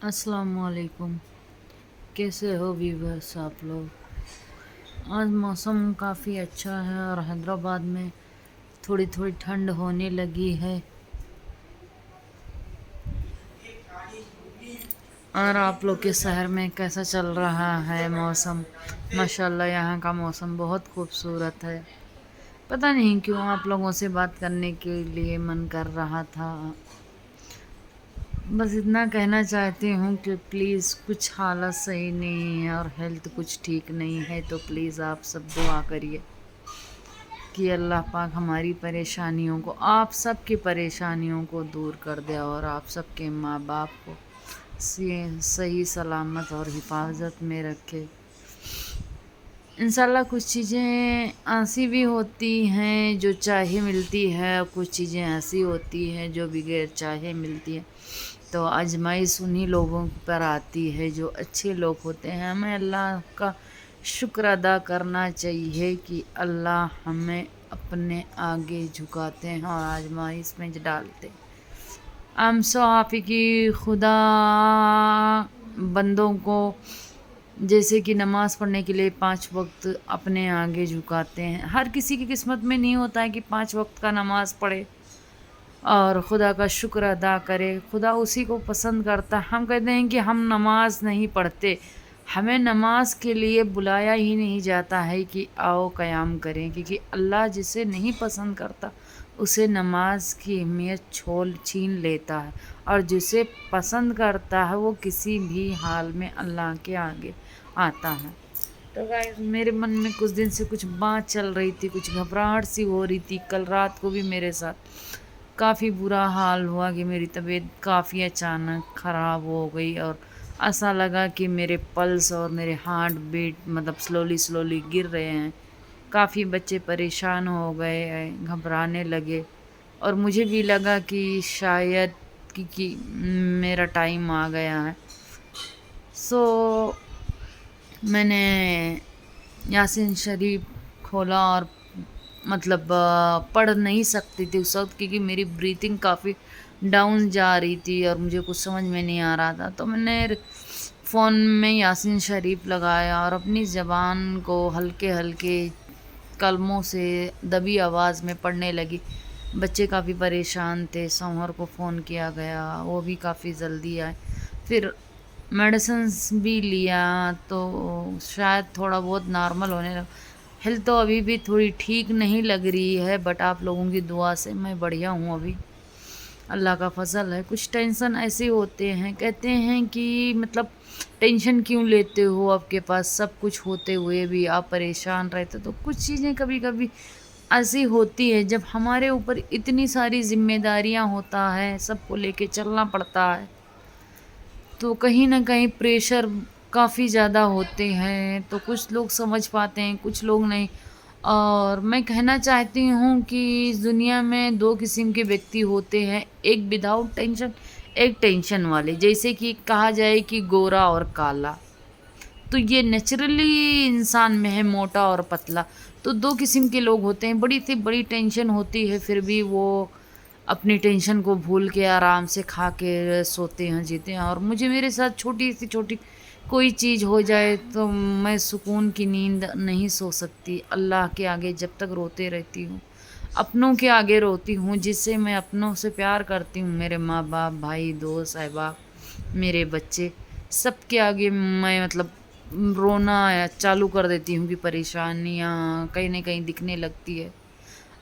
अस्सलाम वालेकुम। कैसे हो व्यूवर्स आप लोग। आज मौसम काफ़ी अच्छा है और हैदराबाद में थोड़ी थोड़ी ठंड होने लगी है। और आप लोग के शहर में कैसा चल रहा है मौसम। माशाल्लाह यहाँ का मौसम बहुत खूबसूरत है। पता नहीं क्यों आप लोगों से बात करने के लिए मन कर रहा था। बस इतना कहना चाहती हूँ कि प्लीज़ कुछ हालत सही नहीं है और हेल्थ कुछ ठीक नहीं है, तो प्लीज़ आप सब दुआ करिए कि अल्लाह पाक हमारी परेशानियों को, आप सब की परेशानियों को दूर कर दे और आप सब के माँ बाप को सही सलामत और हिफाजत में रखे। इंशाल्लाह कुछ चीज़ें ऐसी भी होती हैं जो चाहे मिलती है, और कुछ चीज़ें ऐसी होती हैं जो बगैर चाहे मिलती है। तो आजमाइश उन्हीं लोगों पर आती है जो अच्छे लोग होते हैं। हमें अल्लाह का शुक्र अदा करना चाहिए कि अल्लाह हमें अपने आगे झुकाते हैं और आजमाइश में डालते। हम सो आप ही की खुदा बंदों को जैसे कि नमाज़ पढ़ने के लिए 5 वक्त अपने आगे झुकाते हैं। हर किसी की किस्मत में नहीं होता है कि 5 वक्त का नमाज़ पढ़े और खुदा का शुक्र अदा करे। खुदा उसी को पसंद करता है। हम कहते हैं कि हम नमाज नहीं पढ़ते, हमें नमाज के लिए बुलाया ही नहीं जाता है कि आओ क़याम करें, क्योंकि अल्लाह जिसे नहीं पसंद करता उसे नमाज की अहमियत छीन लेता है, और जिसे पसंद करता है वो किसी भी हाल में अल्लाह के आगे आता है। तो गाइस मेरे मन में कुछ दिन से कुछ बात चल रही थी, कुछ घबराहट सी हो रही थी। कल रात को भी मेरे साथ काफ़ी बुरा हाल हुआ कि मेरी तबीयत काफ़ी अचानक ख़राब हो गई और ऐसा लगा कि मेरे पल्स और मेरे हार्ट बीट मतलब स्लोली गिर रहे हैं। काफ़ी बच्चे परेशान हो गए, घबराने लगे, और मुझे भी लगा कि शायद कि मेरा टाइम आ गया है। सो मैंने यासीन शरीफ खोला और मतलब पढ़ नहीं सकती थी उस वक्त, क्योंकि मेरी ब्रीथिंग काफ़ी डाउन जा रही थी और मुझे कुछ समझ में नहीं आ रहा था। तो मैंने फ़ोन में यासीन शरीफ लगाया और अपनी ज़बान को हल्के हल्के कलमों से दबी आवाज़ में पढ़ने लगी। बच्चे काफ़ी परेशान थे, शौहर को फ़ोन किया गया, वो भी काफ़ी जल्दी आए। फिर मेडिसिन्स भी लिया तो शायद थोड़ा बहुत नॉर्मल होने लगा। हेल्थ तो अभी भी थोड़ी ठीक नहीं लग रही है, बट आप लोगों की दुआ से मैं बढ़िया हूँ। अभी अल्लाह का फजल है। कुछ टेंशन ऐसे होते हैं, कहते हैं कि मतलब टेंशन क्यों लेते हो, आपके पास सब कुछ होते हुए भी आप परेशान रहते। तो कुछ चीज़ें कभी कभी ऐसी होती है जब हमारे ऊपर इतनी सारी जिम्मेदारियां होता है, सबको लेके चलना पड़ता है, तो कहीं ना कहीं प्रेशर काफ़ी ज़्यादा होते हैं। तो कुछ लोग समझ पाते हैं, कुछ लोग नहीं। और मैं कहना चाहती हूँ कि इस दुनिया में दो किस्म के व्यक्ति होते हैं, एक विदाउट टेंशन, एक टेंशन वाले। जैसे कि कहा जाए कि गोरा और काला, तो ये नेचुरली इंसान में है, मोटा और पतला। तो दो किस्म के लोग होते हैं। बड़ी से बड़ी टेंशन होती है, फिर भी वो अपनी टेंशन को भूल के आराम से खा के सोते हैं, जीते हैं। और मुझे मेरे साथ छोटी सी छोटी कोई चीज़ हो जाए तो मैं सुकून की नींद नहीं सो सकती। अल्लाह के आगे जब तक रोते रहती हूँ, अपनों के आगे रोती हूँ, जिससे मैं अपनों से प्यार करती हूँ, मेरे माँ बाप, भाई, दोस्त, अहबाब, मेरे बच्चे, सबके आगे मैं मतलब रोना चालू कर देती हूँ कि परेशानियाँ कहीं ना कहीं दिखने लगती है।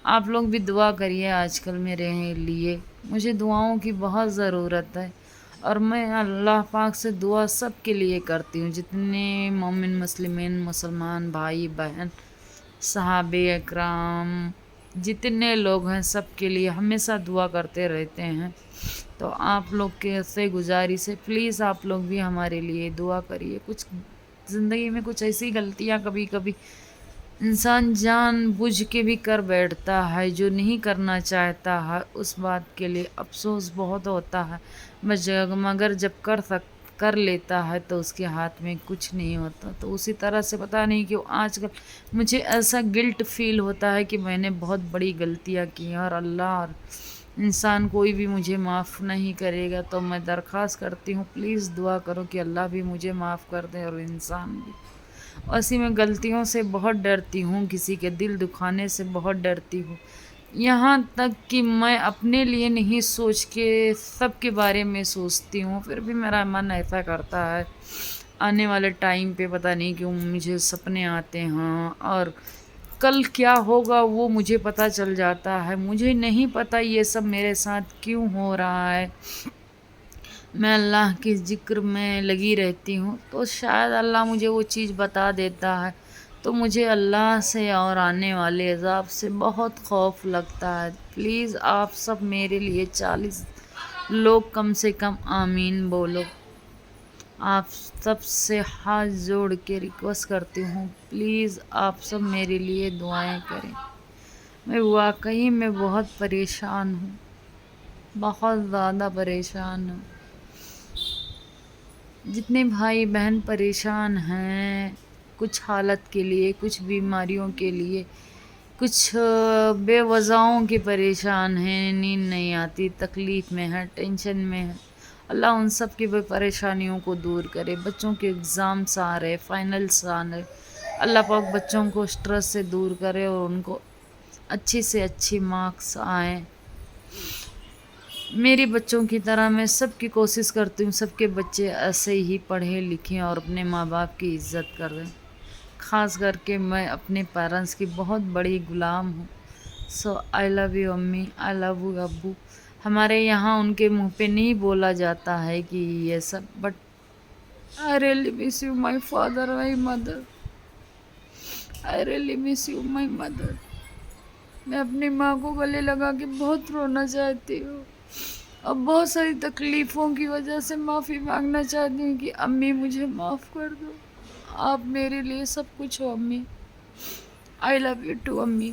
आप लोग भी दुआ करिए आजकल मेरे लिए, मुझे दुआओं की बहुत ज़रूरत है। और मैं अल्लाह पाक से दुआ सब के लिए करती हूँ, जितने मोमिन मुस्लिमीन मुसलमान भाई बहन सहाबे अकराम जितने लोग हैं, सब के लिए हमेशा दुआ करते रहते हैं। तो आप लोग के से गुजारिश है, प्लीज़ आप लोग भी हमारे लिए दुआ करिए। कुछ ज़िंदगी में कुछ ऐसी गलतियाँ कभी कभी इंसान जानबूझ के भी कर बैठता है जो नहीं करना चाहता है, उस बात के लिए अफसोस बहुत होता है। मगर जब कर लेता है तो उसके हाथ में कुछ नहीं होता। तो उसी तरह से पता नहीं क्यों आजकल मुझे ऐसा गिल्ट फील होता है कि मैंने बहुत बड़ी गलतियाँ की हैं, और अल्लाह और انسان کوئی بھی مجھے معاف نہیں کرے گا تو میں درخواست کرتی ہوں پلیز دعا کرو کہ اللہ بھی مجھے معاف کر دے اور انسان بھی۔ ایسی میں غلطیوں سے بہت ڈرتی ہوں، کسی کے دل دکھانے سے بہت ڈرتی ہوں، یہاں تک کہ میں اپنے لیے نہیں سوچ کے سب کے بارے میں سوچتی ہوں، پھر بھی میرا من ایسا کرتا ہے۔ آنے والے ٹائم پہ پتہ نہیں کیوں مجھے سپنے آتے ہیں اور کل کیا ہوگا وہ مجھے پتہ چل جاتا ہے، مجھے نہیں پتہ یہ سب میرے ساتھ کیوں ہو رہا ہے۔ میں اللہ کے ذکر میں لگی رہتی ہوں تو شاید اللہ مجھے وہ چیز بتا دیتا ہے، تو مجھے اللہ سے اور آنے والے عذاب سے بہت خوف لگتا ہے۔ پلیز آپ سب میرے لیے 40 لوگ کم سے کم آمین بولو۔ آپ سب سے ہاتھ جوڑ کے ریکویسٹ کرتی ہوں پلیز آپ سب میرے لیے دعائیں کریں۔ میں واقعی میں بہت پریشان ہوں، بہت زیادہ پریشان ہوں۔ جتنے بھائی بہن پریشان ہیں کچھ حالت کے لیے، کچھ بیماریوں کے لیے، کچھ بے وجہوں کے پریشان ہیں، نیند نہیں آتی، تکلیف میں ہے، ٹینشن میں ہے، اللہ ان سب کی پریشانیوں کو دور کرے۔ بچوں کے اگزامس آ رہے، فائنلس آ رہے، اللہ پاک بچوں کو اسٹریس سے دور کرے اور ان کو اچھی سے اچھی مارکس آئیں۔ میری بچوں کی طرح میں سب کی کوشش کرتی ہوں سب کے بچے ایسے ہی پڑھیں لکھیں اور اپنے ماں باپ کی عزت کریں۔ خاص کر کے میں اپنے پیرنٹس کی بہت بڑی غلام ہوں۔ سو آئی لو یو امی، آئی لو یو ابو۔ ہمارے یہاں ان کے منہ پہ نہیں بولا جاتا ہے کہ یہ سب، but I really miss you my father, my mother, I really miss you my mother. میں اپنی ماں کو گلے لگا کے بہت رونا چاہتی ہوں اور بہت ساری تکلیفوں کی وجہ سے معافی مانگنا چاہتی ہوں کہ امی مجھے معاف کر دو، آپ میرے لیے سب کچھ ہو امی۔ آئی لو یو ٹو امی۔